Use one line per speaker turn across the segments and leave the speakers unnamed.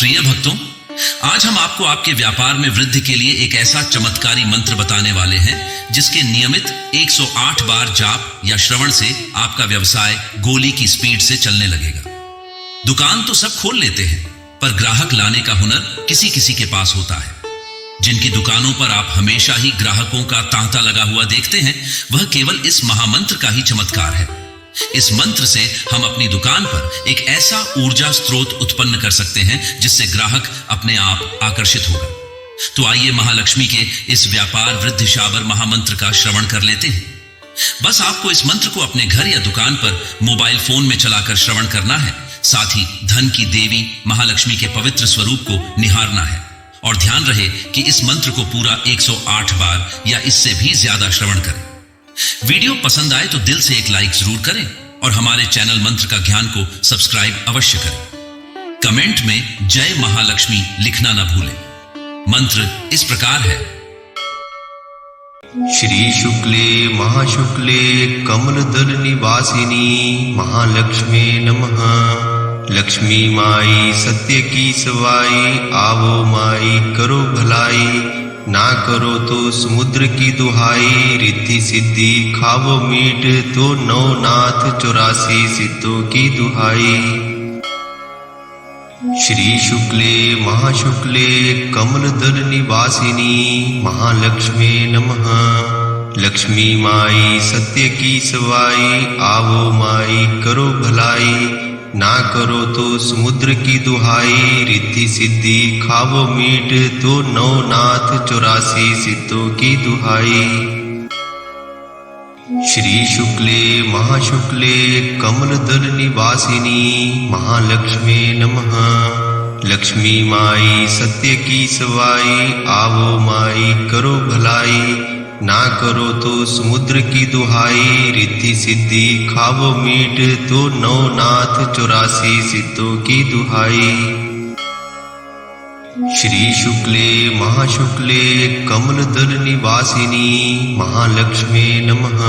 प्रिय भक्तों, आज हम आपको आपके व्यापार में वृद्धि के लिए एक ऐसा चमत्कारी मंत्र बताने वाले हैं जिसके नियमित 108 बार जाप या श्रवण से आपका व्यवसाय गोली की स्पीड से चलने लगेगा। दुकान तो सब खोल लेते हैं, पर ग्राहक लाने का हुनर किसी किसी के पास होता है। जिनकी दुकानों पर आप हमेशा ही ग्राहकों का तांता लगा हुआ देखते हैं, वह केवल इस महामंत्र का ही चमत्कार है। इस मंत्र से हम अपनी दुकान पर एक ऐसा ऊर्जा स्रोत उत्पन्न कर सकते हैं जिससे ग्राहक अपने आप आकर्षित होगा। तो आइए महालक्ष्मी के इस व्यापार वृद्धिशावर महामंत्र का श्रवण कर लेते हैं। बस आपको इस मंत्र को अपने घर या दुकान पर मोबाइल फोन में चलाकर श्रवण करना है। साथ ही धन की देवी महालक्ष्मी के पवित्र स्वरूप को निहारना है। और ध्यान रहे कि इस मंत्र को पूरा 108 बार या इससे भी ज्यादा श्रवण करें। वीडियो पसंद आए तो दिल से एक लाइक जरूर करें और हमारे चैनल मंत्र का ज्ञान को सब्सक्राइब अवश्य करें। कमेंट में जय महालक्ष्मी लिखना ना भूलें। मंत्र इस प्रकार है।
श्री शुक्ले महाशुक्ले कमलदल निवासिनी महालक्ष्मी नमः। लक्ष्मी माई सत्य की सवाई, आवो माई करो भलाई। ना करो तो समुद्र की दुहाई, रिद्धि सिद्धि खावो मीठ तो नवनाथ 84 सिद्धों की दुहाई। श्री शुक्ले महाशुक्ले कमलदल निवासिनी महालक्ष्मी नमः। लक्ष्मी माई सत्य की सवाई, आवो माई करो भलाई। ना करो तो समुद्र की दुहाई, रिद्धि सिद्धि खावो मीठ तो नवनाथ 84 सिद्धों की दुहाई। श्री शुक्ले महाशुक्ले कमलदल निवासिनी महालक्ष्मी नमः। लक्ष्मी माई सत्य की सवाई, आवो माई करो भलाई। ना करो तो समुद्र की दुहाई, रिद्धि सिद्धि खावो मीठ तो नवनाथ 84 सिद्धों की दुहाई। श्री शुक्ले महाशुक्ले कमलदल निवासिनी महालक्ष्मी नमः।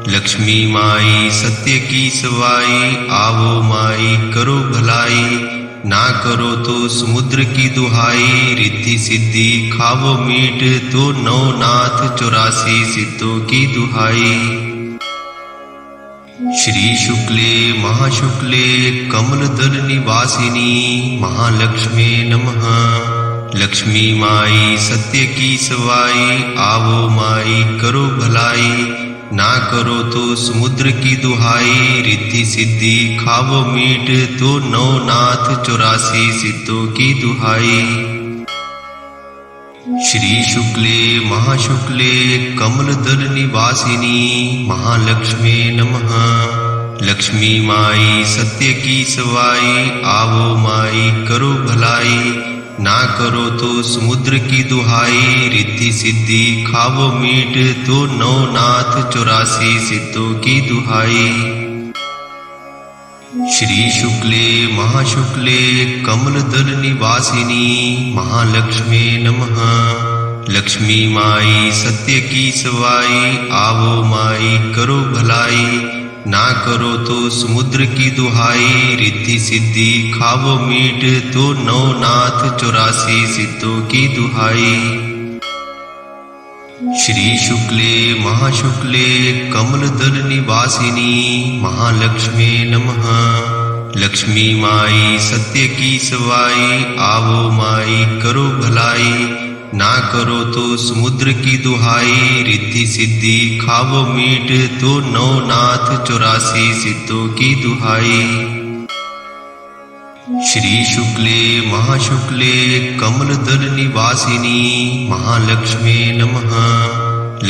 लक्ष्मी माई सत्य की सवाई, आवो माई करो भलाई। ना करो तो समुद्र की दुहाई, रिद्धि सिद्धि खावो मीठ तो नवनाथ 84 सिद्धों की दुहाई। श्री शुक्ले महाशुक्ले कमलदल निवासिनी महालक्ष्मी नमः। लक्ष्मी माई सत्य की सवाई, आवो माई करो भलाई। ना करो तो समुद्र की दुहाई, रिद्धि सिद्धि खावो मीठ तो नवनाथ 84 सिद्धों की दुहाई। श्री शुक्ले महाशुक्ले कमलदल निवासिनी महालक्ष्मी नमः। लक्ष्मी माई सत्य की सवाई, आवो माई करो भलाई। ना करो तो समुद्र की दुहाई, रिद्धि सिद्धि खावो मीठ तो नवनाथ 84 सिद्धों की दुहाई। श्री शुक्ले महाशुक्ले कमलदल निवासिनी महालक्ष्मी नमः। लक्ष्मी माई सत्य की सवाई, आवो माई करो भलाई। ना करो तो समुद्र की दुहाई, रिद्धि सिद्धि खावो मीठ तो नवनाथ 84 सिद्धों की दुहाई। श्री शुक्ले महाशुक्ले कमलदल निवासिनी महालक्ष्मी नमः। लक्ष्मी माई सत्य की सवाई, आवो माई करो भलाई। ना करो तो समुद्र की दुहाई, रिद्धि सिद्धि खावो मीठ तो नवनाथ 84 सिद्धों की दुहाई। श्री शुक्ले महाशुक्ले कमलदल निवासिनी महालक्ष्मी नमः।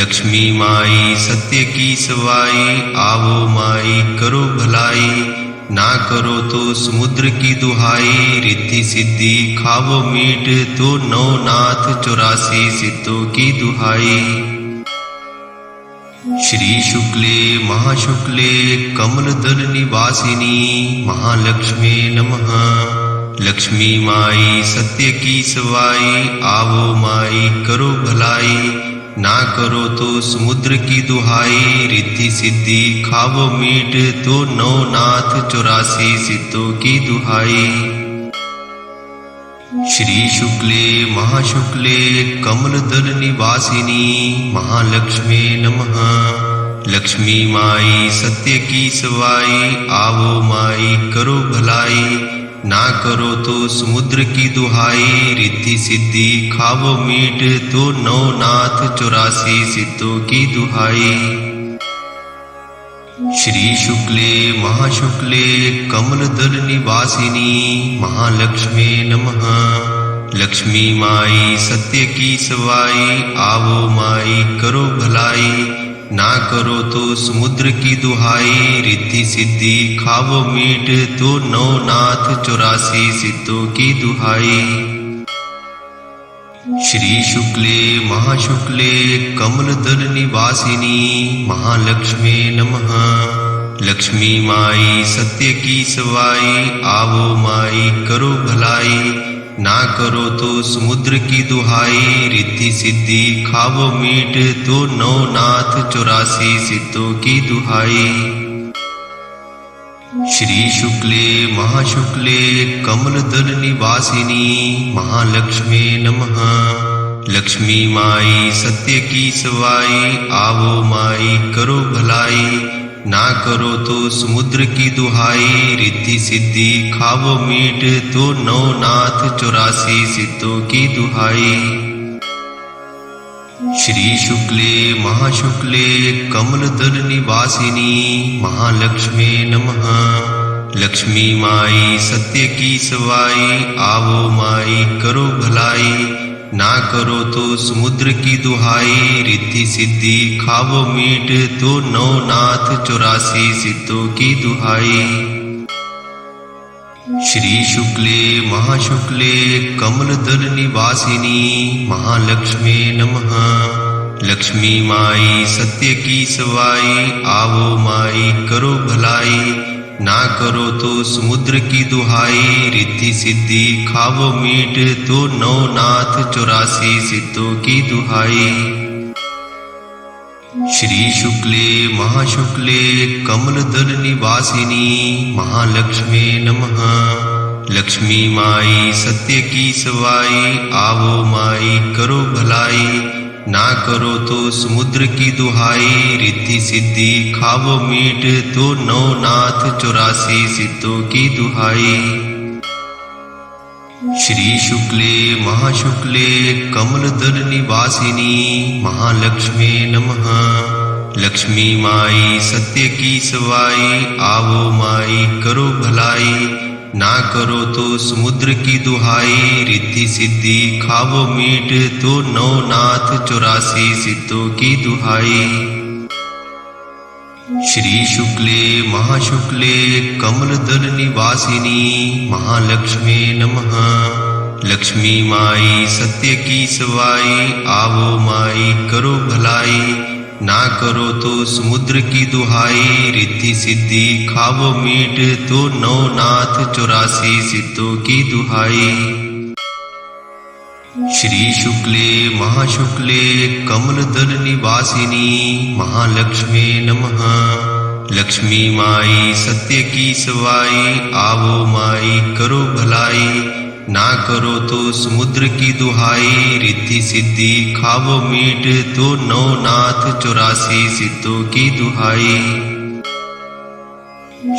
लक्ष्मी माई सत्य की सवाई, आवो माई करो भलाई। ना करो तो समुद्र की दुहाई, रिद्धि सिद्धि खावो मीठ तो नवनाथ 84 सिद्धों की दुहाई। श्री शुक्ले महाशुक्ले कमलदल निवासिनी महालक्ष्मी नमः। लक्ष्मी माई सत्य की सवाई, आवो माई करो भलाई। ना करो तो समुद्र की दुहाई, रिद्धि सिद्धि खावो मीठ तो नवनाथ 84 सिद्धों की दुहाई। श्री शुक्ले महाशुक्ले कमलदल निवासिनी महालक्ष्मी नमः। लक्ष्मी माई सत्य की सवाई, आवो माई करो भलाई, ना करो तो समुद्र की दुहाई, रिद्धि सिद्धि खावो मीठ तो नवनाथ 84 सिद्धों की दुहाई। श्री शुक्ले महाशुक्ले कमलदल निवासिनी महालक्ष्मी नमः। लक्ष्मी माई सत्य की सवाई, आवो माई करो भलाई, ना करो तो समुद्र की दुहाई, रिद्धि सिद्धि खावो मीठ तो नवनाथ 84 सिद्धों की दुहाई। श्री शुक्ले महाशुक्ले कमलदल निवासिनी महालक्ष्मी नमः। लक्ष्मी माई सत्य की सवाई, आवो माई करो भलाई, ना करो तो समुद्र की दुहाई, रिद्धि सिद्धि खावो मीठ तो नवनाथ 84 सिद्धों की दुहाई। श्री शुक्ले महाशुक्ले कमलदल निवासिनी महालक्ष्मी नमः। लक्ष्मी माई सत्य की सवाई, आवो माई करो भलाई, ना करो तो समुद्र की दुहाई, रिद्धि सिद्धि खावो मीठ तो नवनाथ 84 सिद्धों की दुहाई। श्री शुक्ले महाशुक्ले कमलदल निवासिनी महालक्ष्मी नमः। लक्ष्मी माई सत्य की सवाई, आवो माई करो भलाई, ना करो तो समुद्र की दुहाई, रिद्धि सिद्धि खावो मीठ तो नवनाथ 84 सिद्धों की दुहाई। श्री शुक्ले महाशुक्ले कमलदल निवासिनी महालक्ष्मी नमः। लक्ष्मी माई सत्य की सवाई, आवो माई करो भलाई, ना करो तो समुद्र की दुहाई, रिद्धि सिद्धि खावो मीठ तो नवनाथ 84 सिद्धों की दुहाई। श्री शुक्ले महाशुक्ले कमलदल निवासिनी महालक्ष्मी नमः। लक्ष्मी माई सत्य की सवाई, आवो माई करो भलाई, ना करो तो समुद्र की दुहाई, रिद्धि सिद्धि खावो मीठ तो नवनाथ 84 सिद्धों की दुहाई। श्री शुक्ले महाशुक्ले कमलदल निवासिनी महालक्ष्मी नमः। लक्ष्मी माई सत्य की सवाई, आवो माई करो भलाई, ना करो तो समुद्र की दुहाई, रिद्धि सिद्धि खावो मीठ तो नवनाथ 84 सिद्धों की दुहाई। श्री शुक्ले महाशुक्ले कमलदल निवासिनी महालक्ष्मी नमः। लक्ष्मी माई सत्य की सवाई, आवो माई करो भलाई, ना करो तो समुद्र की दुहाई, रिद्धि सिद्धि खावो मीठ तो नवनाथ 84 सिद्धों की दुहाई। श्री शुक्ले महाशुक्ले कमलदल निवासिनी महालक्ष्मी नमः। लक्ष्मी माई सत्य की सवाई, आवो माई करो भलाई, ना करो तो समुद्र की दुहाई, रिद्धि सिद्धि खावो मीठ तो नवनाथ 84 सिद्धों की दुहाई।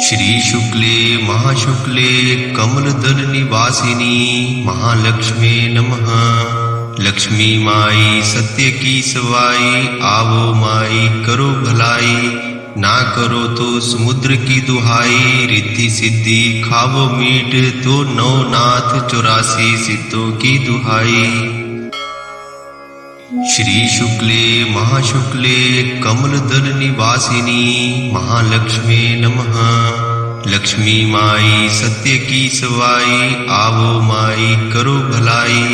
श्री शुक्ले महाशुक्ले कमलदल निवासिनी महालक्ष्मी नमः। लक्ष्मी माई सत्य की सवाई, आवो माई करो भलाई, ना करो तो समुद्र की दुहाई, रिद्धि सिद्धि खावो मीठ तो नवनाथ 84 सिद्धों की दुहाई। श्री शुक्ले महाशुक्ले कमलदल निवासिनी महालक्ष्मी नमः। लक्ष्मी माई सत्य की सवाई, आवो माई करो भलाई,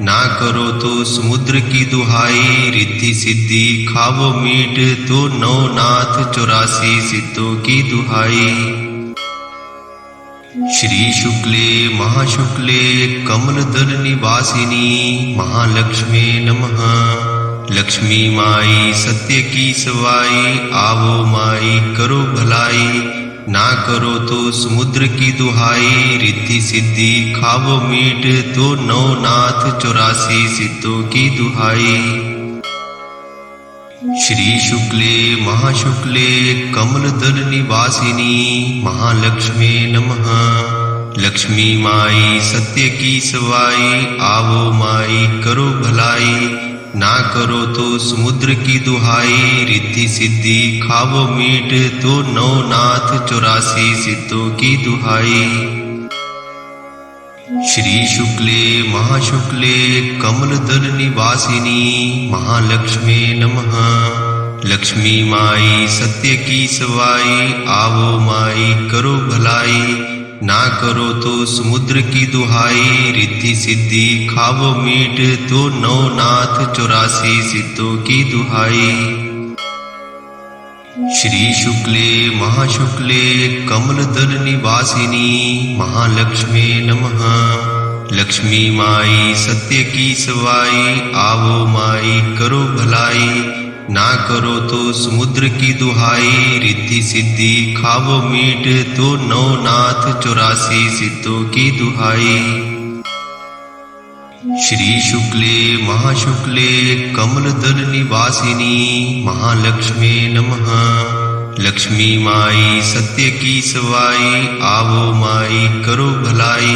ना करो तो समुद्र की दुहाई, रिद्धि सिद्धि खावो मीठ तो नवनाथ 84 सिद्धों की दुहाई। श्री शुक्ले महाशुक्ले कमलदल निवासिनी महालक्ष्मी नमः। लक्ष्मी माई सत्य की सवाई, आवो माई करो भलाई, ना करो तो समुद्र की दुहाई, रिद्धि सिद्धि खावो मीठ तो नवनाथ 84 सिद्धों की दुहाई। श्री शुक्ले महाशुक्ले कमलदल निवासिनी महालक्ष्मी नमः। लक्ष्मी माई सत्य की सवाई, आवो माई करो भलाई, ना करो तो समुद्र की दुहाई, रिद्धि सिद्धि खावो मीठ तो नवनाथ 84 सिद्धों की दुहाई। श्री शुक्ले महाशुक्ले कमलदल निवासिनी महालक्ष्मी नमः। लक्ष्मी माई सत्य की सवाई, आवो माई करो भलाई, ना करो तो समुद्र की दुहाई, रिद्धि सिद्धि खावो मीठ तो नवनाथ 84 सिद्धों की दुहाई। श्री शुक्ले महाशुक्ले कमलदल निवासिनी महालक्ष्मी नमः। लक्ष्मी माई सत्य की सवाई, आवो माई करो भलाई, ना करो तो समुद्र की दुहाई, रिद्धि सिद्धि खावो मीठ तो नवनाथ 84 सिद्धों की दुहाई। श्री शुक्ले महाशुक्ले कमलदल निवासिनी महालक्ष्मी नमः। लक्ष्मी माई सत्य की सवाई, आवो माई करो भलाई,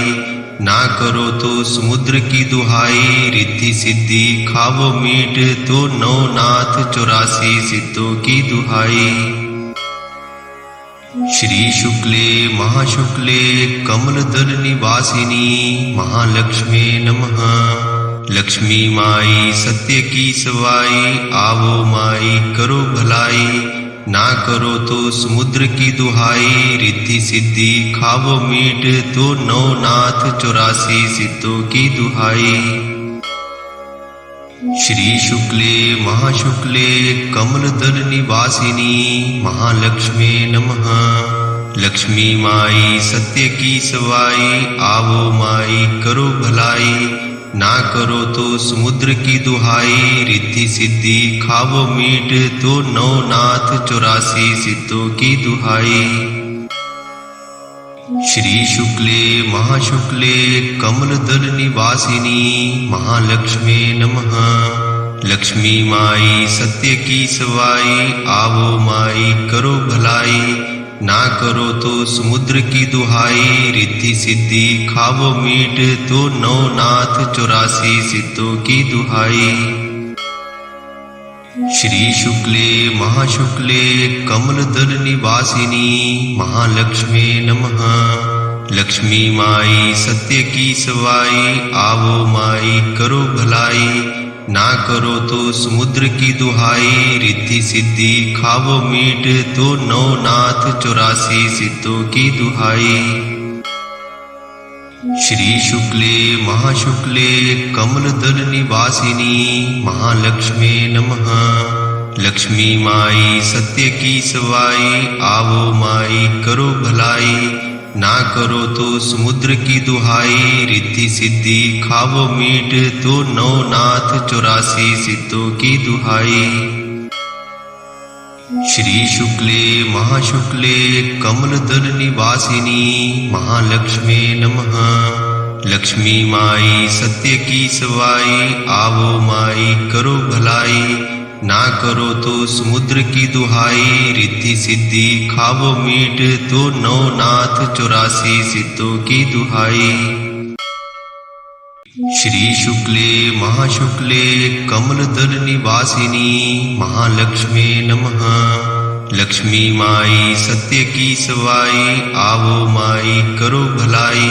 ना करो तो समुद्र की दुहाई, रिद्धि सिद्धि खावो मीठ तो नवनाथ 84 सिद्धों की दुहाई। श्री शुक्ले महाशुक्ले कमलदल निवासिनी महालक्ष्मी नमः। लक्ष्मी माई सत्य की सवाई, आवो माई करो भलाई, ना करो तो समुद्र की दुहाई, रिद्धि सिद्धि खावो मीठ तो नवनाथ 84 सिद्धों की दुहाई। श्री शुक्ले महाशुक्ले कमलदल निवासिनी महालक्ष्मी नमः। लक्ष्मी माई सत्य की सवाई, आवो माई करो भलाई, ना करो तो समुद्र की दुहाई, रिद्धि सिद्धि खावो मीठ तो नवनाथ 84 सिद्धों की दुहाई। श्री शुक्ले महाशुक्ले कमलदल निवासिनी महालक्ष्मी नमः। लक्ष्मी माई सत्य की सवाई, आवो माई करो भलाई, ना करो तो समुद्र की दुहाई, रिद्धि सिद्धि खावो मीठ तो नवनाथ 84 सिद्धों की दुहाई। श्री शुक्ले महाशुक्ले कमलदल निवासिनी महालक्ष्मी नमः। लक्ष्मी माई सत्य की सवाई, आवो माई करो भलाई, ना करो तो समुद्र की दुहाई, रिद्धि सिद्धि खावो मीठ तो नवनाथ 84 सिद्धों की दुहाई। श्री शुक्ले महाशुक्ले कमलदल निवासिनी महालक्ष्मी नमः। लक्ष्मी माई सत्य की सवाई, आवो माई करो भलाई, ना करो तो समुद्र की दुहाई, रिद्धि सिद्धि खावो मीठ तो नवनाथ 84 सिद्धों की दुहाई। श्री शुक्ले महाशुक्ले कमलदल निवासिनी महालक्ष्मी नमः। लक्ष्मी माई सत्य की सवाई, आवो माई करो भलाई, ना करो तो समुद्र की दुहाई, रिद्धि सिद्धि खावो मीठ तो नवनाथ 84 सिद्धों की दुहाई। श्री शुक्ले महाशुक्ले कमलदल निवासिनी महालक्ष्मी नमः। लक्ष्मी माई सत्य की सवाई, आवो माई करो भलाई,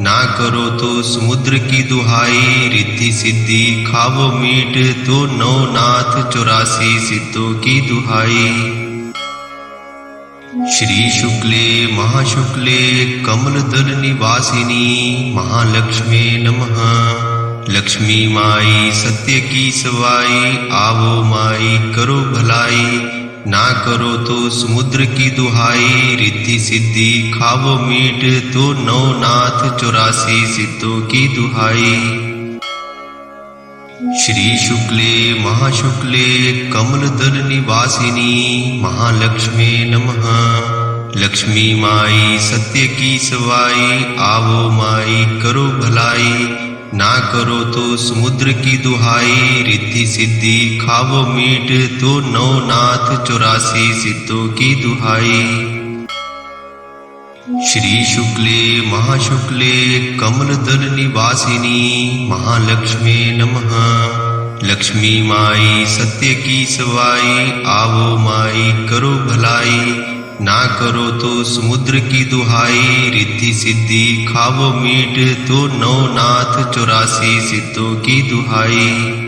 ना करो तो समुद्र की दुहाई, रिद्धि सिद्धि खावो मीठ तो नवनाथ 84 सिद्धों की दुहाई। श्री शुक्ले महाशुक्ले कमलदल निवासिनी महालक्ष्मी नमः। लक्ष्मी माई सत्य की सवाई, आवो माई करो भलाई, ना करो तो समुद्र की दुहाई, रिद्धि सिद्धि खावो मीठ तो नवनाथ 84 सिद्धों की दुहाई। श्री शुक्ले महाशुक्ले कमलदल निवासिनी महालक्ष्मी नमः। लक्ष्मी माई सत्य की सवाई, आवो माई करो भलाई, ना करो तो समुद्र की दुहाई, रिद्धि सिद्धि खावो मीठ, तो नवनाथ 84 सिद्धों की दुहाई। श्री शुक्ले महाशुक्ले कमलदल निवासिनी, महालक्ष्मी नमः। लक्ष्मी माई सत्य की सवाई, आवो माई करो भलाई, ना करो तो समुद्र की दुहाई, रिद्धि सिद्धि खावो मीठ, तो नवनाथ 84 सिद्धों की दुहाई।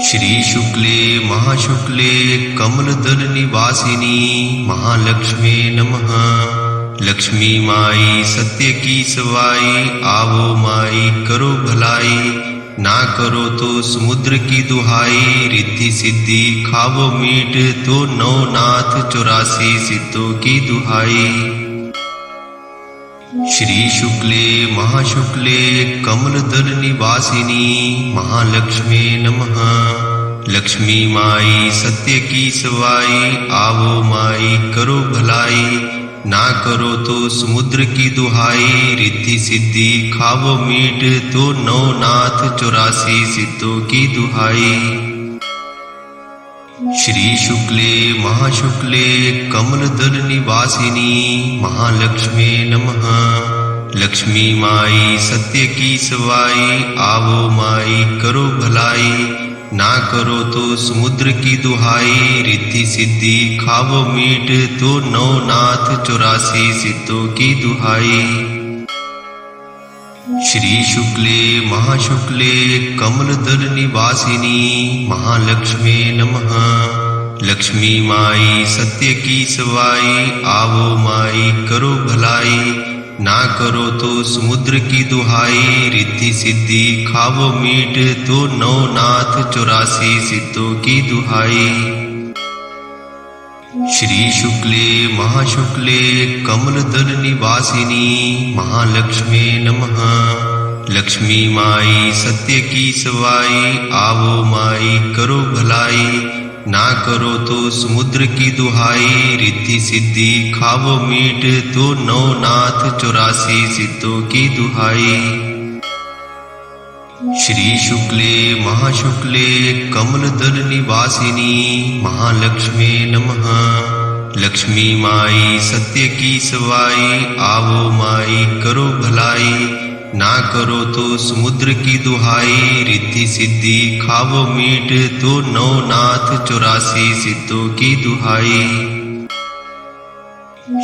श्री शुक्ले महाशुक्ले कमलदल निवासिनी, महालक्ष्मी नमः। लक्ष्मी माई सत्य की सवाई, आवो माई करो भलाई, ना करो तो समुद्र की दुहाई, रिद्धि सिद्धि खावो मीठ, तो नवनाथ 84 सिद्धों की दुहाई। श्री शुक्ले महाशुक्ले कमलदल निवासिनी, महालक्ष्मी नमः। लक्ष्मी माई सत्य की सवाई, आवो माई करो भलाई, ना करो तो समुद्र की दुहाई, रिद्धि सिद्धि खावो मीठ, तो नवनाथ 84 सिद्धों की दुहाई। श्री शुक्ले महाशुक्ले कमलदल निवासिनी, महालक्ष्मी नमः। लक्ष्मी माई सत्य की सवाई, आवो माई करो भलाई, ना करो तो समुद्र की दुहाई, रिद्धि सिद्धि खावो मीठ, तो नवनाथ 84 सिद्धों की दुहाई। श्री शुक्ले महाशुक्ले कमलदल निवासिनी, महालक्ष्मी नमः। लक्ष्मी माई सत्य की सवाई, आवो माई करो भलाई, ना करो तो समुद्र की दुहाई, रिद्धि सिद्धि खावो मीठ, तो नवनाथ 84 सिद्धों की दुहाई। श्री शुक्ले महाशुक्ले कमलदल निवासिनी, महालक्ष्मी नमः। लक्ष्मी माई सत्य की सवाई, आवो माई करो भलाई, ना करो तो समुद्र की दुहाई, रिद्धि सिद्धि खावो मीठ, तो नवनाथ 84 सिद्धों की दुहाई। श्री शुक्ले महाशुक्ले कमलदल निवासिनी, महालक्ष्मी नमः। लक्ष्मी माई सत्य की सवाई, आवो माई करो भलाई, ना करो तो समुद्र की दुहाई, रिद्धि सिद्धि खावो मीठ, तो नवनाथ 84 सिद्धों की दुहाई।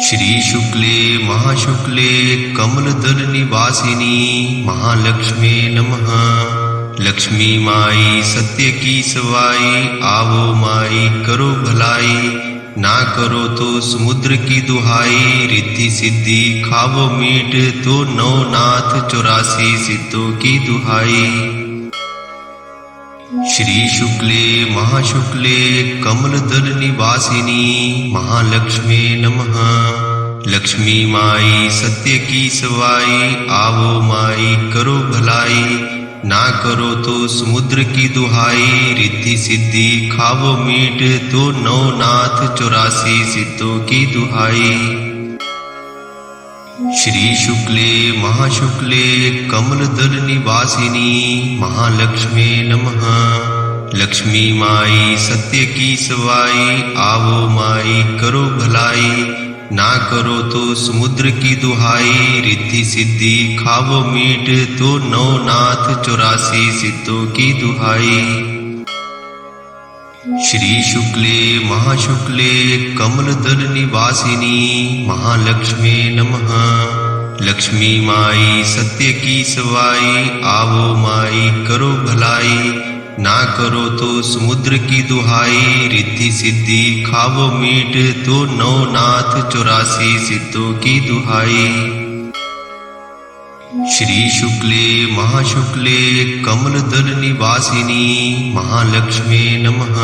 श्री शुक्ले महाशुक्ले कमलदल निवासिनी, महालक्ष्मी नमः। लक्ष्मी माई सत्य की सवाई, आवो माई करो भलाई, ना करो तो समुद्र की दुहाई, रिद्धि सिद्धि खावो मीठ, तो नवनाथ 84 सिद्धों की दुहाई। श्री शुक्ले महाशुक्ले कमलदल निवासिनी, महालक्ष्मी नमः। लक्ष्मी माई सत्य की सवाई, आवो माई करो भलाई, ना करो तो समुद्र की दुहाई, रिद्धि सिद्धि खावो मीठ, तो नवनाथ 84 सिद्धों की दुहाई। श्री शुक्ले महाशुक्ले कमलदल निवासिनी, महालक्ष्मी नमः। लक्ष्मी माई सत्य की सवाई, आवो माई करो भलाई, ना करो तो समुद्र की दुहाई, रिद्धि सिद्धि खावो मीठ, तो नवनाथ 84 सिद्धों की दुहाई। श्री शुक्ले महाशुक्ले कमलदल निवासिनी, महालक्ष्मी नमः। लक्ष्मी माई सत्य की सवाई, आवो माई करो भलाई, ना करो तो समुद्र की दुहाई, रिद्धि सिद्धि खावो मीठ, तो नवनाथ 84 सिद्धों की दुहाई। श्री शुक्ले महाशुक्ले कमलदल निवासिनी, महालक्ष्मी नमः।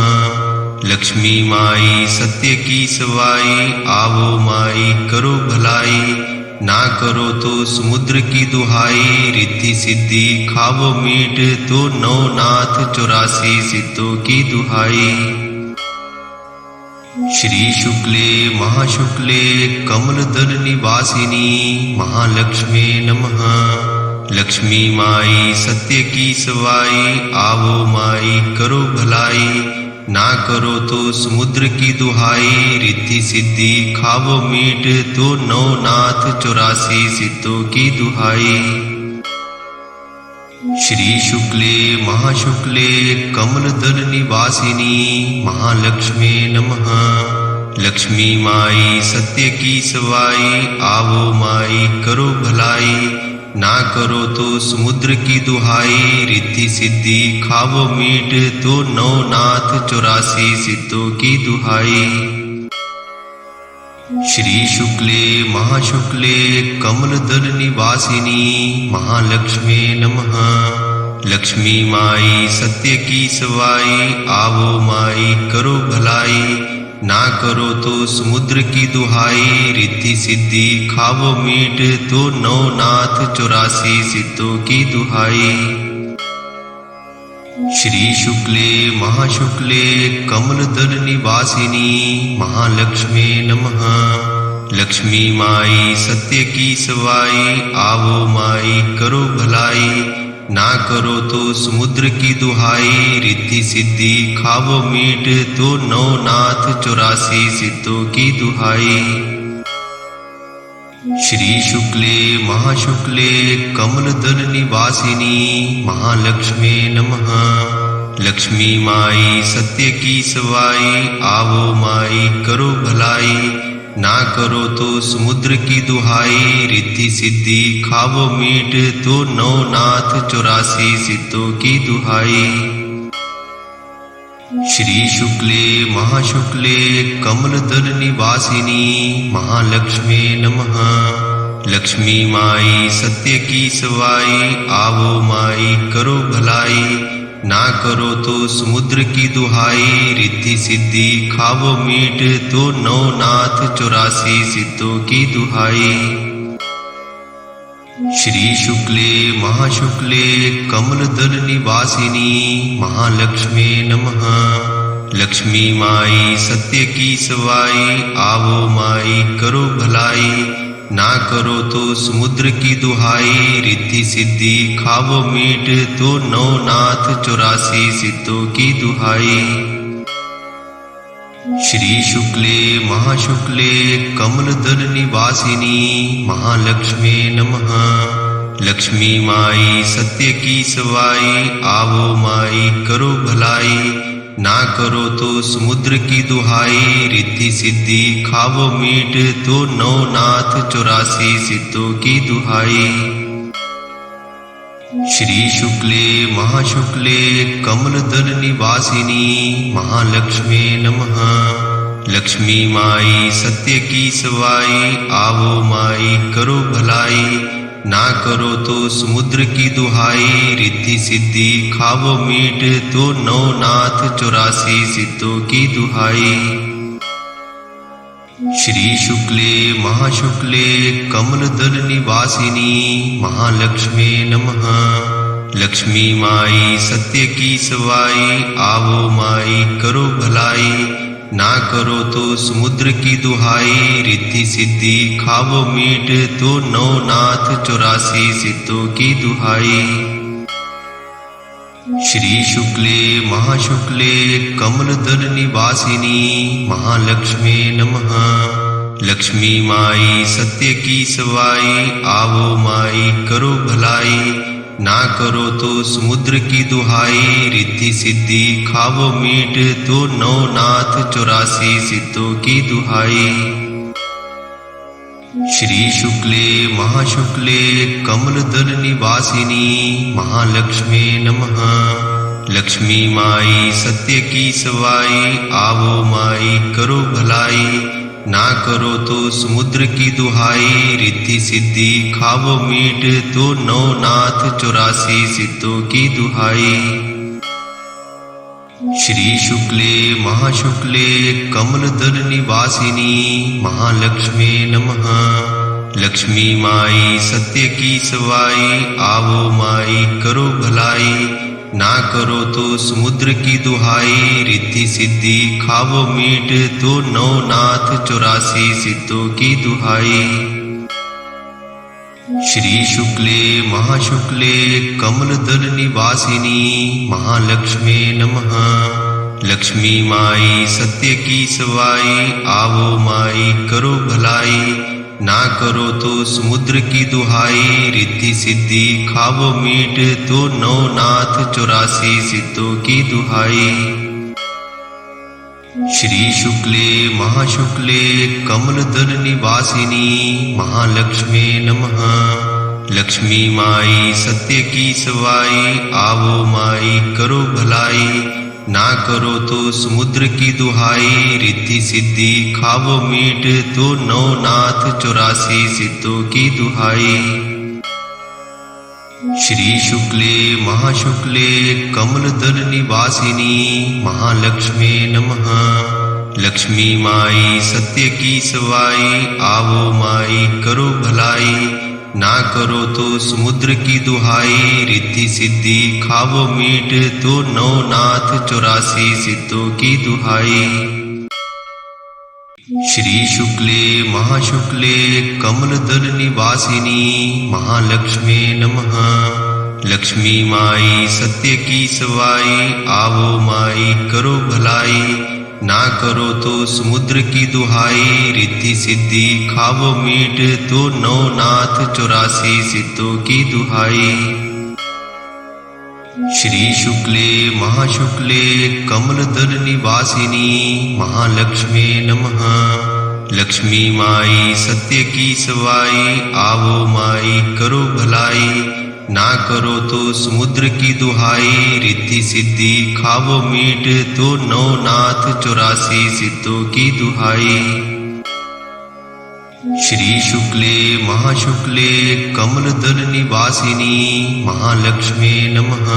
लक्ष्मी माई सत्य की सवाई, आवो माई करो भलाई, ना करो तो समुद्र की दुहाई, रिद्धि सिद्धि खावो मीठ, तो नवनाथ 84 सिद्धों की दुहाई। श्री शुक्ले महाशुक्ले कमलदल निवासिनी महालक्ष्मी नमः। लक्ष्मी माई सत्य की सवाई, आवो माई करो भलाई, ना करो तो समुद्र की दुहाई, रिद्धि सिद्धि खावो मीठ तो नवनाथ 84 सिद्धों की दुहाई। श्री शुक्ले महाशुक्ले कमलदल निवासिनी महालक्ष्मी नमः। लक्ष्मी माई सत्य की सवाई, आवो माई करो भलाई, ना करो तो समुद्र की दुहाई, रिद्धि सिद्धि खावो मीठ तो नवनाथ 84 सिद्धों की दुहाई। श्री शुक्ले महाशुक्ले कमलदल निवासिनी महालक्ष्मी नमः। लक्ष्मी माई सत्य की सवाई, आवो माई करो भलाई, ना करो तो समुद्र की दुहाई, रिद्धि सिद्धि खावो मीठ तो नवनाथ 84 सिद्धों की दुहाई। श्री शुक्ले महाशुक्ले कमलदल निवासिनी महालक्ष्मी नमः। लक्ष्मी माई सत्य की सवाई, आवो माई करो भलाई, ना करो तो समुद्र की दुहाई, रिद्धि सिद्धि खावो मीठ तो नवनाथ 84 सिद्धों की दुहाई। श्री शुक्ले महाशुक्ले कमलदल निवासिनी महालक्ष्मी नमः। लक्ष्मी माई सत्य की सवाई, आवो माई करो भलाई, ना करो तो समुद्र की दुहाई, रिद्धि सिद्धि खावो मीठ तो नवनाथ 84 सिद्धों की दुहाई। श्री शुक्ले महाशुक्ले कमलदल निवासिनी महालक्ष्मी नमः। लक्ष्मी माई सत्य की सवाई, आवो माई करो भलाई, ना करो तो समुद्र की दुहाई, रिद्धि सिद्धि खावो मीठ तो नवनाथ 84 सिद्धों की दुहाई। श्री शुक्ले महाशुक्ले कमलदल निवासिनी महालक्ष्मी नमः। लक्ष्मी माई सत्य की सवाई, आवो माई करो भलाई, ना करो तो समुद्र की दुहाई, रिद्धि सिद्धि खावो मीठ तो नवनाथ 84 सिद्धों की दुहाई। श्री शुक्ले महाशुक्ले कमलदल निवासिनी महालक्ष्मी नमः। लक्ष्मी माई सत्य की सवाई, आवो माई करो भलाई, ना करो तो समुद्र की दुहाई, रिद्धि सिद्धि खावो मीठ तो नवनाथ 84 सिद्धों की दुहाई। श्री शुक्ले महाशुक्ले कमलदल निवासिनी महालक्ष्मी नमः। लक्ष्मी माई सत्य की सवाई, आवो माई करो भलाई, ना करो तो समुद्र की दुहाई, रिद्धि सिद्धि खावो मीठ तो नवनाथ 84 सिद्धों की दुहाई। श्री शुक्ले महाशुक्ले कमलदल निवासिनी महालक्ष्मी नमः। लक्ष्मी माई सत्य की सवाई, आवो माई करो भलाई, ना करो तो समुद्र की दुहाई, रिद्धि सिद्धि खावो मीठ तो नवनाथ 84 सिद्धों की दुहाई। श्री शुक्ले महाशुक्ले कमलदल निवासिनी महालक्ष्मी नमः। लक्ष्मी माई सत्य की सवाई, आवो माई करो भलाई, ना करो तो समुद्र की दुहाई, रिद्धि सिद्धि खावो मीठ तो नवनाथ 84 सिद्धों की दुहाई। श्री शुक्ले महाशुक्ले कमलदल निवासिनी महालक्ष्मी नमः। लक्ष्मी माई सत्य की सवाई, आवो माई करो भलाई, ना करो तो समुद्र की दुहाई, रिद्धि सिद्धि खावो मीठ तो नवनाथ 84 सिद्धों की दुहाई। श्री शुक्ले महाशुक्ले कमलदल निवासिनी महालक्ष्मी नमः। लक्ष्मी माई सत्य की सवाई, आवो माई करो भलाई, ना करो तो समुद्र की दुहाई, रिद्धि सिद्धि खावो मीठ तो नवनाथ 84 सिद्धों की दुहाई। श्री शुक्ले महाशुक्ले कमलदल निवासिनी महालक्ष्मी नमः। लक्ष्मी माई सत्य की सवाई, आवो माई करो भलाई, ना करो तो समुद्र की दुहाई, रिद्धि सिद्धि खावो मीठ तो नवनाथ 84 सिद्धों की दुहाई। श्री शुक्ले महाशुक्ले कमलदल निवासिनी महालक्ष्मी नमः। लक्ष्मी माई सत्य की सवाई, आवो माई करो भलाई, ना करो तो समुद्र की दुहाई, रिद्धि सिद्धि खावो मीठ तो नवनाथ 84 सिद्धों की दुहाई। श्री शुक्ले महाशुक्ले कमलदल निवासिनी महालक्ष्मी नमः। लक्ष्मी माई सत्य की सवाई, आवो माई करो भलाई, ना करो तो समुद्र की दुहाई, रिद्धि सिद्धि खावो मीठ तो नवनाथ 84 सिद्धों की दुहाई। श्री शुक्ले महाशुक्ले कमलदल निवासिनी महालक्ष्मी नमः। लक्ष्मी माई सत्य की सवाई, आवो माई करो भलाई, ना करो तो समुद्र की दुहाई, रिद्धि सिद्धि खावो मीठ तो नवनाथ 84 सिद्धों की दुहाई। श्री शुक्ले महाशुक्ले कमलदल निवासिनी महालक्ष्मी नमः। लक्ष्मी माई सत्य की सवाई, आवो माई करो भलाई, ना करो तो समुद्र की दुहाई, रिद्धि सिद्धि खावो मीठ तो नवनाथ 84 सिद्धों की दुहाई। श्री शुक्ले महाशुक्ले कमलदल निवासिनी महालक्ष्मी नमः।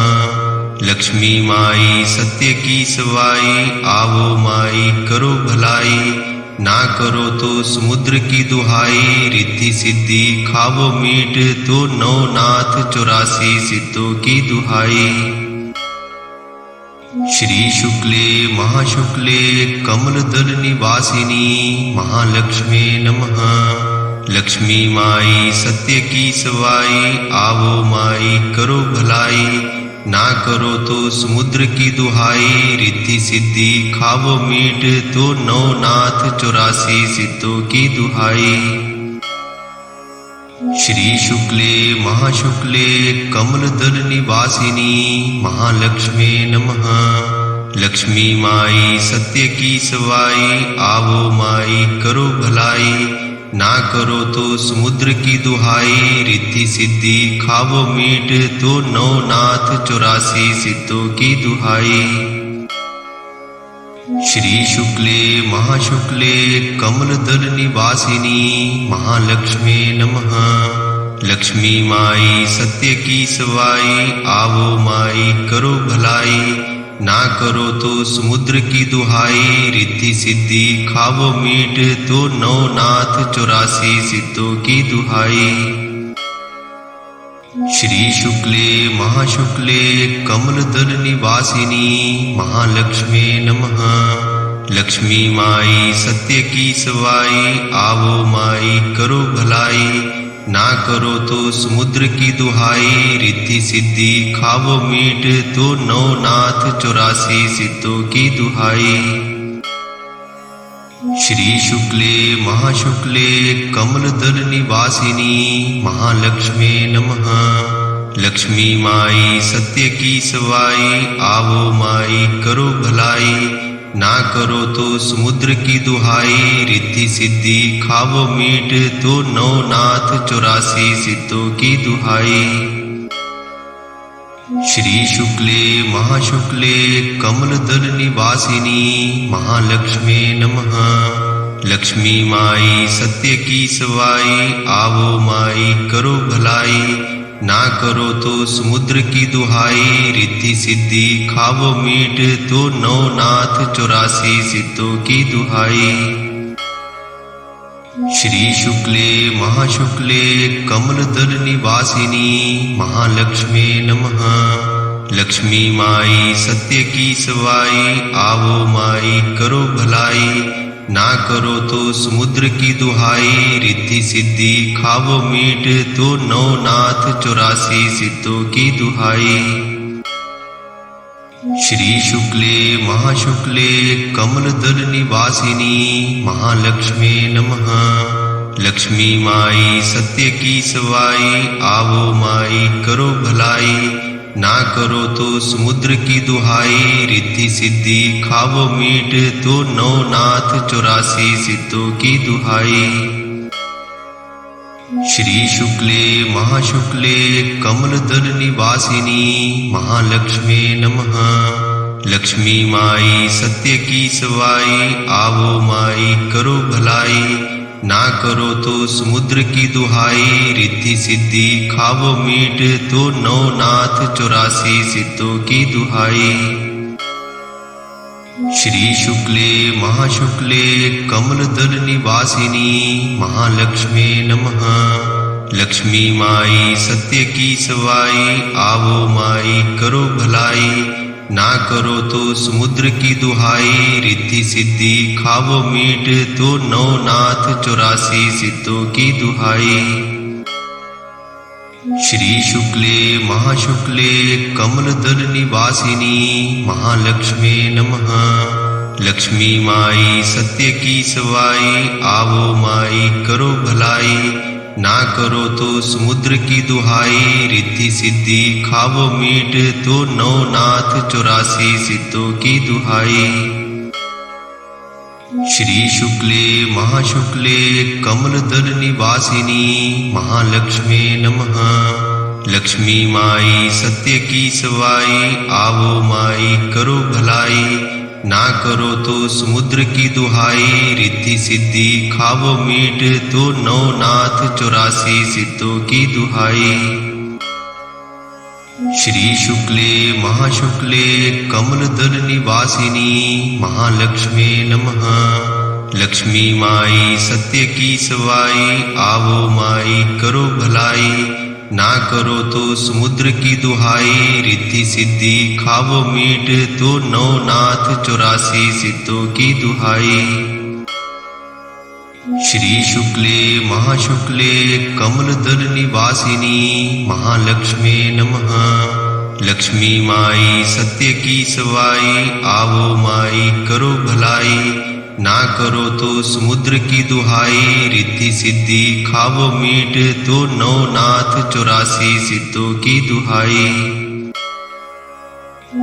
लक्ष्मी माई सत्य की सवाई, आवो माई करो भलाई, ना करो तो समुद्र की दुहाई, रिद्धि सिद्धि खावो मीठ तो नवनाथ 84 सिद्धों की दुहाई। श्री शुक्ले महाशुक्ले कमलदल निवासिनी महालक्ष्मी नमः। लक्ष्मी माई सत्य की सवाई, आवो माई करो भलाई, ना करो तो समुद्र की दुहाई, रिद्धि सिद्धि खावो मीठ तो नवनाथ 84 सिद्धों की दुहाई। श्री शुक्ले महाशुक्ले कमलदल निवासिनी महालक्ष्मी नमः। लक्ष्मी माई सत्य की सवाई, आवो माई करो भलाई, ना करो तो समुद्र की दुहाई, रिद्धि सिद्धि खावो मीठ तो नवनाथ 84 सिद्धों की दुहाई। श्री शुक्ले महाशुक्ले कमलदल निवासिनी महालक्ष्मी नमः। लक्ष्मी माई सत्य की सवाई, आवो माई करो भलाई, ना करो तो समुद्र की दुहाई, रिद्धि सिद्धि खावो मीठ तो नवनाथ 84 सिद्धों की दुहाई। श्री शुक्ले महाशुक्ले कमलदल निवासिनी महालक्ष्मी नमः। लक्ष्मी माई सत्य की सवाई, आवो माई करो भलाई, ना करो तो समुद्र की दुहाई, रिद्धि सिद्धि खावो मीठ तो नवनाथ 84 सिद्धों की दुहाई। श्री शुक्ले महाशुक्ले कमलदल निवासिनी महालक्ष्मी नमः। लक्ष्मी माई सत्य की सवाई, आवो माई करो भलाई, ना करो तो समुद्र की दुहाई, रिद्धि सिद्धि खावो मीठ तो नवनाथ 84 सिद्धों की दुहाई। श्री शुक्ले महाशुक्ले कमलदल निवासिनी महालक्ष्मी नमः। लक्ष्मी माई सत्य की सवाई, आवो माई करो भलाई, ना करो तो समुद्र की दुहाई, रिद्धि सिद्धि खावो मीठ तो नवनाथ 84 सिद्धों की दुहाई। श्री शुक्ले महाशुक्ले कमलदल निवासिनी महालक्ष्मी नमः। लक्ष्मी माई सत्य की सवाई आवो माई करो भलाई, ना करो तो समुद्र की दुहाई रिद्धि सिद्धि खावो मीठ तो नवनाथ 84 सिद्धों की दुहाई। श्री शुक्ले महाशुक्ले कमलदल निवासिनी महालक्ष्मी नमः। लक्ष्मी माई सत्य की सवाई आवो माई करो भलाई, ना करो तो समुद्र की दुहाई रिद्धि सिद्धि खावो मीठ तो नवनाथ 84 सिद्धों की दुहाई। श्री शुक्ले महाशुक्ले कमलदल निवासिनी महालक्ष्मी नमः। लक्ष्मी माई सत्य की सवाई आवो माई करो भलाई, ना करो तो समुद्र की दुहाई रिद्धि सिद्धि खावो मीठ तो नवनाथ 84 सिद्धों की दुहाई। श्री शुक्ले महाशुक्ले कमलदल निवासिनी महालक्ष्मी नमः। लक्ष्मी माई सत्य की सवाई आवो माई करो भलाई, ना करो तो समुद्र की दुहाई रिद्धि सिद्धि खावो मीठ तो नवनाथ 84 सिद्धों की दुहाई। श्री शुक्ले महाशुक्ले कमलदल निवासिनी महालक्ष्मी नमः। लक्ष्मी माई सत्य की सवाई आवो माई करो भलाई, ना करो तो समुद्र की दुहाई रिद्धि सिद्धि खावो मीठ तो नवनाथ 84 सिद्धों की दुहाई। श्री शुक्ले महाशुक्ले कमलदल निवासिनी महालक्ष्मी नमः। लक्ष्मी माई सत्य की सवाई आवो माई करो भलाई, ना करो तो समुद्र की दुहाई रिद्धि सिद्धि खावो मीठ तो नवनाथ 84 सिद्धों की दुहाई। श्री शुक्ले महाशुक्ले कमलदल निवासिनी महालक्ष्मी नमः। लक्ष्मी माई सत्य की सवाई आवो माई करो भलाई, ना करो तो समुद्र की दुहाई रिद्धि सिद्धि खावो मीठ तो नवनाथ 84 सिद्धों की दुहाई। श्री शुक्ले महाशुक्ले कमलदल निवासिनी महालक्ष्मी नमः। लक्ष्मी माई सत्य की सवाई आवो माई करो भलाई, ना करो तो समुद्र की दुहाई रिद्धि सिद्धि खावो मीठ तो नवनाथ 84 सिद्धों की दुहाई।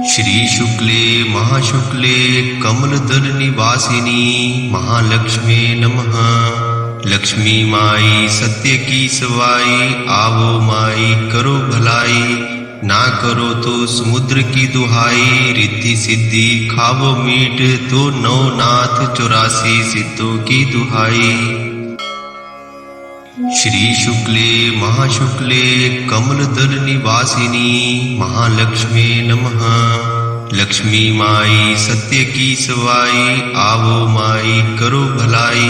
श्री शुक्ले महाशुक्ले कमलदल निवासिनी महालक्ष्मी नमः। लक्ष्मी माई सत्य की सवाई आवो माई करो भलाई, ना करो तो समुद्र की दुहाई रिद्धि सिद्धि खावो मीठ तो नवनाथ 84 सिद्धों की दुहाई। श्री शुक्ले महाशुक्ले कमलदल निवासिनी महालक्ष्मी नमः। लक्ष्मी माई सत्य की सवाई आवो माई करो भलाई,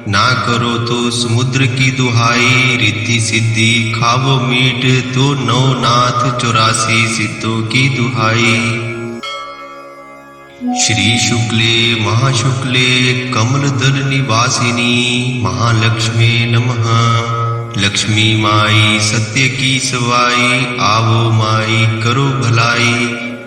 ना करो तो समुद्र की दुहाई रिद्धि सिद्धि खावो मीठ तो नवनाथ 84 सिद्धों की दुहाई। श्री शुक्ले महाशुक्ले कमलदल निवासिनी महालक्ष्मी नमः। लक्ष्मी माई सत्य की सवाई आवो माई करो भलाई,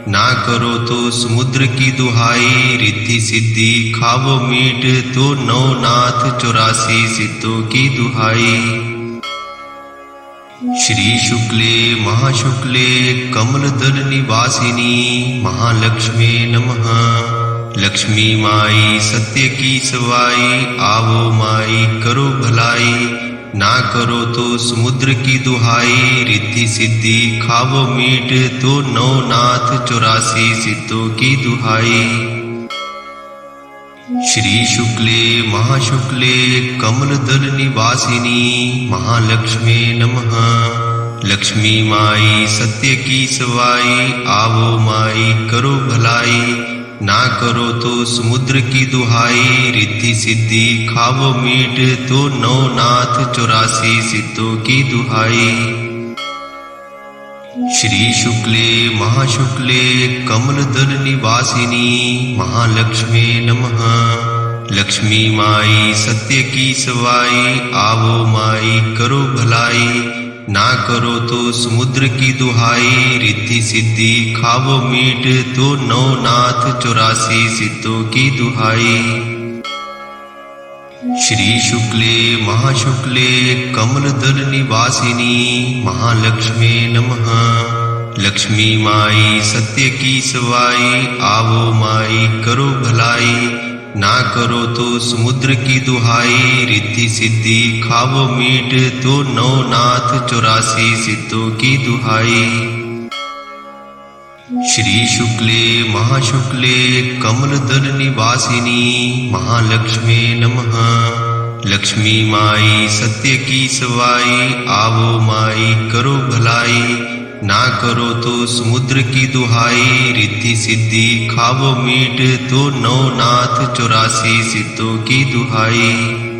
ना करो तो समुद्र की दुहाई रिद्धि सिद्धि खावो मीठ तो नवनाथ 84 सिद्धों की दुहाई। श्री शुक्ले महाशुक्ले कमलदल निवासिनी महालक्ष्मी नमः। लक्ष्मी माई सत्य की सवाई आवो माई करो भलाई, ना करो तो समुद्र की दुहाई रिद्धि सिद्धि खावो मीठ तो नवनाथ 84 सिद्धों की दुहाई। श्री शुक्ले महाशुक्ले कमलदल निवासिनी महालक्ष्मी नमः। लक्ष्मी माई सत्य की सवाई आवो माई करो भलाई, ना करो तो समुद्र की दुहाई रिद्धि सिद्धि खावो मीठ तो नवनाथ 84 सिद्धों की दुहाई। श्री शुक्ले महाशुक्ले कमलदल निवासिनी महालक्ष्मी नमः। लक्ष्मी माई सत्य की सवाई, आवो माई करो भलाई, ना करो तो समुद्र की दुहाई, रिद्धि सिद्धि खावो मीठ तो नवनाथ 84 सिद्धों की दुहाई। श्री शुक्ले महाशुक्ले कमलदल निवासिनी महालक्ष्मी नमः। लक्ष्मी माई सत्य की सवाई, आवो माई करो भलाई, ना करो तो समुद्र की दुहाई, रिद्धि सिद्धि खावो मीठ तो नवनाथ 84 सिद्धों की दुहाई। श्री शुक्ले महाशुक्ले कमलदल निवासिनी महालक्ष्मी नमः। लक्ष्मी माई सत्य की सवाई, आवो माई करो भलाई, ना करो तो समुद्र की दुहाई, रिद्धि सिद्धि खावो मीठ तो नवनाथ 84 सिद्धों की दुहाई।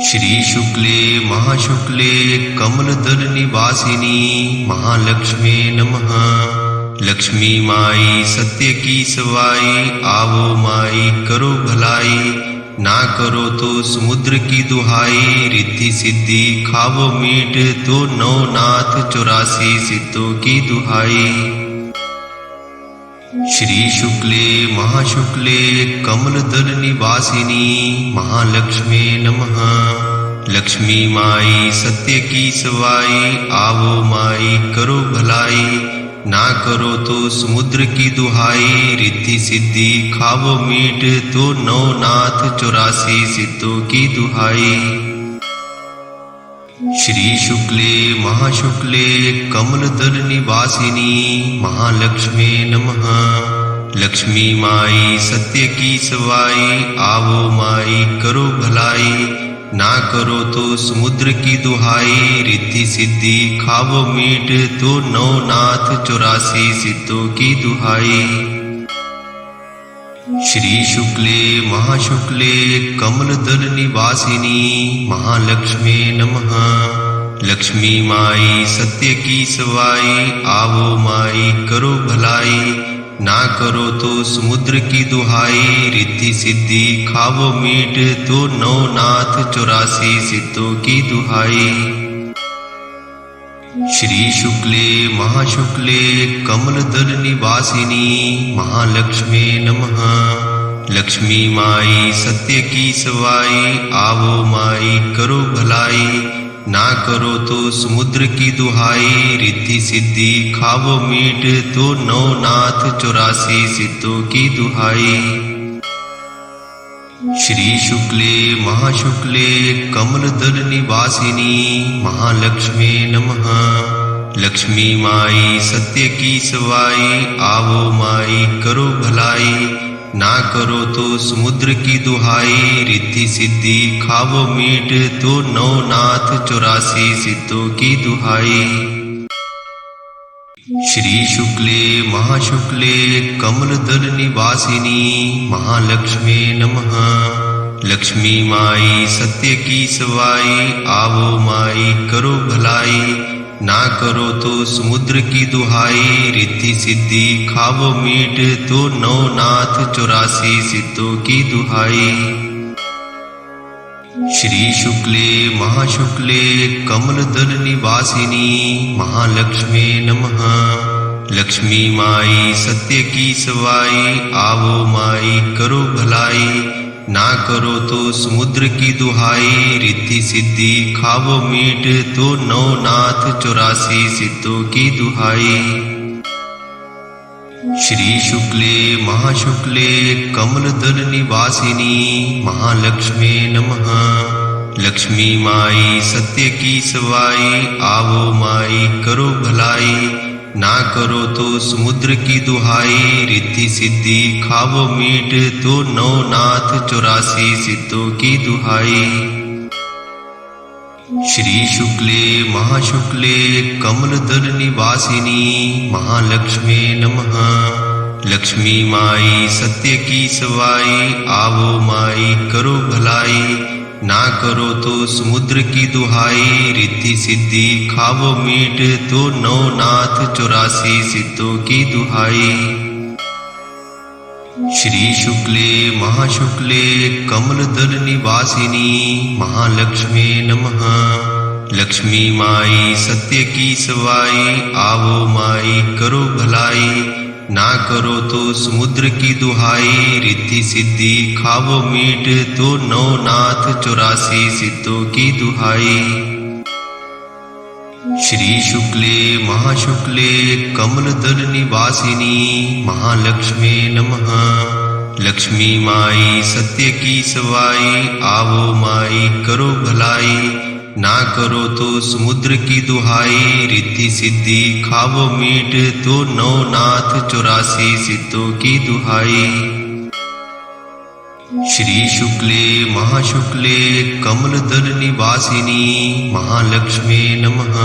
श्री शुक्ले महाशुक्ले कमलदल निवासिनी महालक्ष्मी नमः। लक्ष्मी माई सत्य की सवाई, आवो माई करो भलाई, ना करो तो समुद्र की दुहाई, रिद्धि सिद्धि खावो मीठ तो नवनाथ 84 सिद्धों की दुहाई। श्री शुक्ले महाशुक्ले कमलदल निवासिनी महालक्ष्मी नमः। लक्ष्मी माई सत्य की सवाई, आवो माई करो भलाई, ना करो तो समुद्र की दुहाई, रिद्धि सिद्धि खावो मीठ तो नवनाथ 84 सिद्धों की दुहाई। श्री शुक्ले महाशुक्ले कमलदल निवासिनी महालक्ष्मी नमः। लक्ष्मी माई सत्य की सवाई, आवो माई करो भलाई, ना करो तो समुद्र की दुहाई, रिद्धि सिद्धि खावो मीठ तो नवनाथ 84 सिद्धों की दुहाई। श्री शुक्ले महाशुक्ले कमलदल निवासिनी महालक्ष्मी नमः। लक्ष्मी माई सत्य की सवाई, आवो माई करो भलाई, ना करो तो समुद्र की दुहाई, रिद्धि सिद्धि खावो मीठ तो नवनाथ 84 सिद्धों की दुहाई। श्री शुक्ले महाशुक्ले कमलदल निवासिनी महालक्ष्मी नमः। लक्ष्मी माई सत्य की सवाई, आवो माई करो भलाई, ना करो तो समुद्र की दुहाई, रिद्धि सिद्धि खावो मीठ तो नवनाथ 84 सिद्धों की दुहाई। श्री शुक्ले महाशुक्ले कमलदल निवासिनी महालक्ष्मी नमः। लक्ष्मी माई सत्य की सवाई, आवो माई करो भलाई, ना करो तो समुद्र की दुहाई, रिद्धि सिद्धि खावो मीठ तो नवनाथ 84 सिद्धों की दुहाई। श्री शुक्ले महाशुक्ले कमलदल निवासिनी महालक्ष्मी नमः। लक्ष्मी माई सत्य की सवाई, आवो माई करो भलाई, ना करो तो समुद्र की दुहाई, रिद्धि सिद्धि खावो मीठ तो नवनाथ 84 सिद्धों की दुहाई। श्री शुक्ले महाशुक्ले कमलदल निवासिनी महालक्ष्मी नमः। लक्ष्मी माई सत्य की सवाई, आवो माई करो भलाई, ना करो तो समुद्र की दुहाई, रिद्धि सिद्धि खावो मीठ तो नवनाथ 84 सिद्धों की दुहाई। श्री शुक्ले महाशुक्ले कमलदल निवासिनी महालक्ष्मी नमः। लक्ष्मी माई सत्य की सवाई, आवो माई करो भलाई, ना करो तो समुद्र की दुहाई, रिद्धि सिद्धि खावो मीठ तो नवनाथ 84 सिद्धों की दुहाई। श्री शुक्ले महाशुक्ले कमलदल निवासिनी महालक्ष्मी नमः। लक्ष्मी माई सत्य की सवाई, आवो माई करो भलाई, ना करो तो समुद्र की दुहाई, रिद्धि सिद्धि खावो मीठ तो नवनाथ 84 सिद्धों की दुहाई। श्री शुक्ले महाशुक्ले कमलदल निवासिनी महालक्ष्मी नमः। लक्ष्मी माई सत्य की सवाई, आवो माई करो भलाई, ना करो तो समुद्र की दुहाई, रिद्धि सिद्धि खावो मीठ तो नवनाथ 84 सिद्धों की दुहाई। श्री शुक्ले महाशुक्ले कमलदल निवासिनी महालक्ष्मी नमः। लक्ष्मी माई सत्य की सवाई, आवो माई करो भलाई, ना करो तो समुद्र की दुहाई, रिद्धि सिद्धि खावो मीठ तो नवनाथ 84 सिद्धों की दुहाई। श्री शुक्ले महाशुक्ले कमलदल निवासिनी महालक्ष्मी नमः।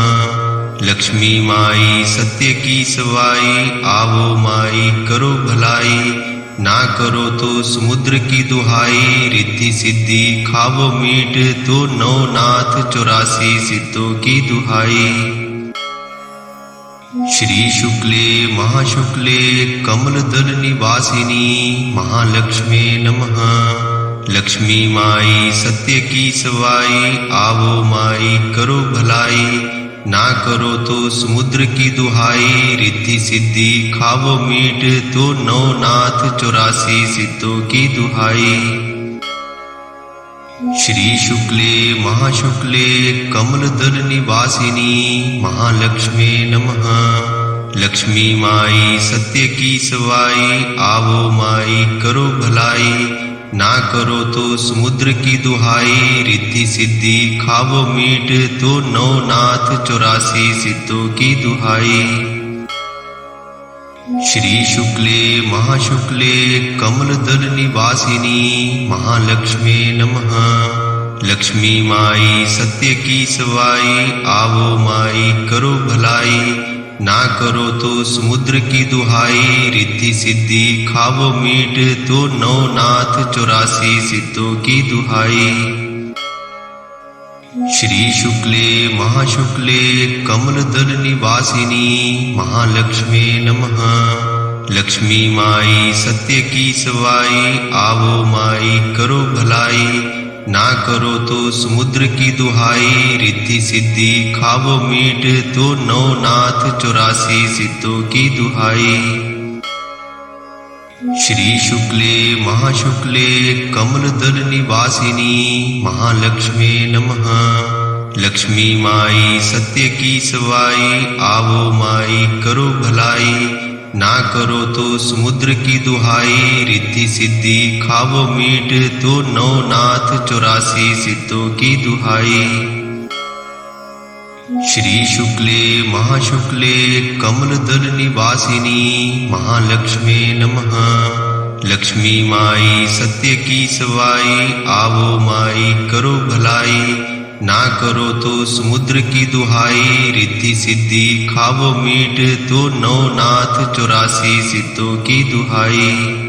लक्ष्मी माई सत्य की सवाई, आवो माई करो भलाई, ना करो तो समुद्र की दुहाई, रिद्धि सिद्धि खावो मीठ तो नवनाथ 84 सिद्धों की दुहाई। श्री शुक्ले महाशुक्ले कमलदल निवासिनी महालक्ष्मी नमः। लक्ष्मी माई सत्य की सवाई, आवो माई करो भलाई, ना करो तो समुद्र की दुहाई, रिद्धि सिद्धि खावो मीठ तो नवनाथ 84 सिद्धों की दुहाई। श्री शुक्ले महाशुक्ले कमलदल निवासिनी महालक्ष्मी नमः। लक्ष्मी माई सत्य की सवाई, आवो माई करो भलाई, ना करो तो समुद्र की दुहाई, रिद्धि सिद्धि खावो मीठ तो नवनाथ 84 सिद्धों की दुहाई। श्री शुक्ले महाशुक्ले कमलदल निवासिनी महालक्ष्मी नमः। लक्ष्मी माई सत्य की सवाई, आवो माई करो भलाई, ना करो तो समुद्र की दुहाई, रिद्धि सिद्धि खावो मीठ तो नवनाथ 84 सिद्धों की दुहाई। श्री शुक्ले महाशुक्ले कमलदल निवासिनी महालक्ष्मी नमः। लक्ष्मी माई सत्य की सवाई, आवो माई करो भलाई, ना करो तो समुद्र की दुहाई, रिद्धि सिद्धि खावो मीठ तो नवनाथ 84 सिद्धों की दुहाई। श्री शुक्ले महाशुक्ले कमलदल निवासिनी महालक्ष्मी नमः। लक्ष्मी माई सत्य की सवाई, आवो माई करो भलाई, ना करो तो समुद्र की दुहाई, रिद्धि सिद्धि खावो मीठ तो नवनाथ 84 सिद्धों की दुहाई। श्री शुक्ले महाशुक्ले कमलदल निवासिनी महालक्ष्मी नमः। लक्ष्मी माई सत्य की सवाई, आवो माई करो भलाई, ना करो तो समुद्र की दुहाई, रिद्धि सिद्धि खावो मीठ तो नवनाथ 84 सिद्धों की दुहाई।